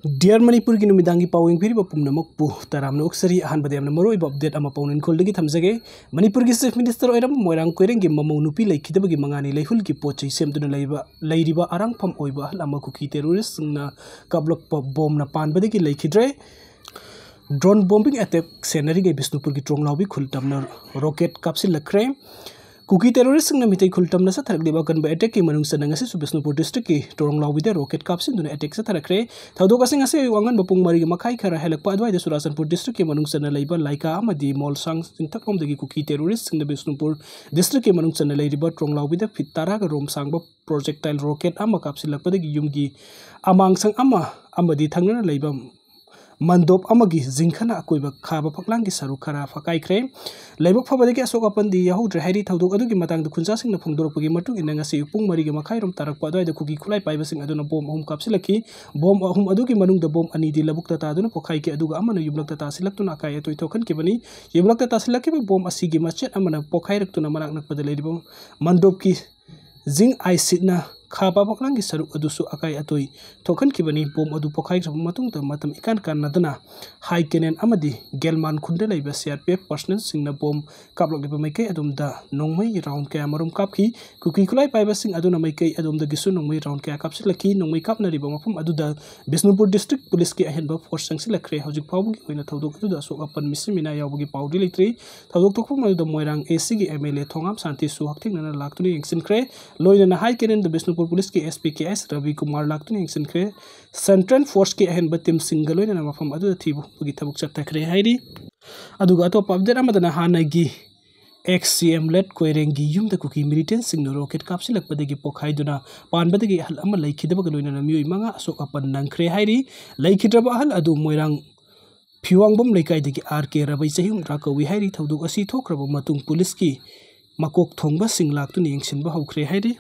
Dear Manipur की नुमिदांगी पाविंग फिर पुनमक पु तरामन उक्सरी अहानबदे यamna मरोई update अमा पाउनिन खोलदगी थमजगे मणिपुर की चीफ मिनिस्टर ओइरम मोइरांग कोइरेंग की ममौ नुपी लैखिदबगी मंगानी लैहुल की पोचै सेमदुना लैरिबा अरांगफम ओइबा अहल अमा कुकी टेररिस्ट सिंगना कबलक बॉम्ब ना पानबदगी लैखिद्रे ड्रोन बॉम्बिंग अटैक सेनरी के बिष्णुपुर की ट्रोंगलाउबी खुलतमना रॉकेट कापसिलखरे कुकी टेररिस्ट सिंगना मितै खुलतमना सथरगलिबा कनबा अटैक की मनुंग सनंगसे बिष्णुपुर डिस्ट्रिक्ट की ट्रोंगलाउबीदे रॉकेट कापसिंदुना अटैक सथरखरे थौदोक असिंग असे वांगन बपुंग मरी मखाई खरा हेलकपा अदवाइदे सुरासनपुर डिस्ट्रिक्ट के मनुंग सन लैबा लाइका अमदी मोलसांग सिंथकमदगी कुकी टेररिस्ट सिंगना बिष्णुपुर डिस्ट्रिक्ट के मनुंग सन लैरिबा ट्रोंगलाउबीदे फिट तारा का रोम सांगबा प्रोजेक्टाइल रॉकेट अमा कापसिलखपदगी युमगी अमांगसंग अमदी थंगना लैबा मंदोप अमगी जिंखना अकोइबा खाबा फकलांगी सरुक खरा फकाइख्रे लैबक फबदगी अशोक अपंदी याहुद्रे हाइरी थौदोक अदुगी मतंग खुंजासिंगना फंगदोरपगी मटुंग इना ngasi पुंग मरिगे मखाइरोम तारकपा अदवाइदा कुकी खुलाई पाइबसिंग अदुना बॉम्ब अहुम कापसिलखी बॉम्ब अहुम अदुगी मनुंगदा बॉम्ब अनीदी लबुकता तादुना पोखाइके अदुगा अमना युबलकता तासिलक्तुना अकाय अतोइ थोखनकिबनी युबलकता तासिलखिबा बॉम्ब असिगी मचेट अमना पोखाइरक्तुना मनाक नकपदा लैरिबा मंदोप की जिंग आइसिडना खाबा फकलांगी सरुक अदुसु अकाय अतोइ थोखनकिबनी बॉम्ब अदु पोखाइरब मतुंगदा मतम इकान कानदना हाई केनेन अमदी गेलमान खुंदे लैबा सीआरपीएफ पर्सनल सिंगना बॉम्ब कापलकलिबा मैकै अदुमदा नोंमै राउंड कया मरुम कापखी कुकी खुलाई पाइबा सिंग अदुना मैकै अदुमदा गिसु नोंमै राउंड कया कापसिलखी नोंमै कापनरिबा मफम अदुदा बिष्णुपुर डिस्ट्रिक्ट पुलिस की अहेनबा फोर्स संगसिलखरे हौजिक फावबगी ओइना थौदोक अदुदा अशोक अपन मिसी मिना यावबगी पाउडी लैत्रि थौदोक थोकफम अदुदा मोइरांग एसी की एमएलए थोंगाम शांति सु हक्थिंगना लाक्तुनि यंगसिनखरे लोइना हाई केनेन द बिष्णुपुर पुलिस की SP K S Ravi Kumar लाक्तुनि यंगसिनखरे सेंट्रल फोर्स की अहेनबा टीम सिंगलोइना मफम अदुदा थीबुगी थबुक चथखरे हाइरि अदुगा अतोप अपडेट अमदना हानागी XCM लेट कोइरेंगी युमदा कुकी मिलिटेंट सिंगनो रॉकेट कापसिलखपदगी पोखाइदुना पानबदगी अहल अमा लैखिदबगा लोइना मियोइ मंगा अशोक अपन नंखरे हाइरि लैखिद्रबा अहल अदु मोइरांग फिवांगबम लैकाइदगी RK रबै चहिम राकवी हाइरि थौदोक असि थोख्रबा मतुंग पुलिस की मकोक थोंबा सिंग लाक्तुनि यंगसिनबा हौख्रे हाइरि।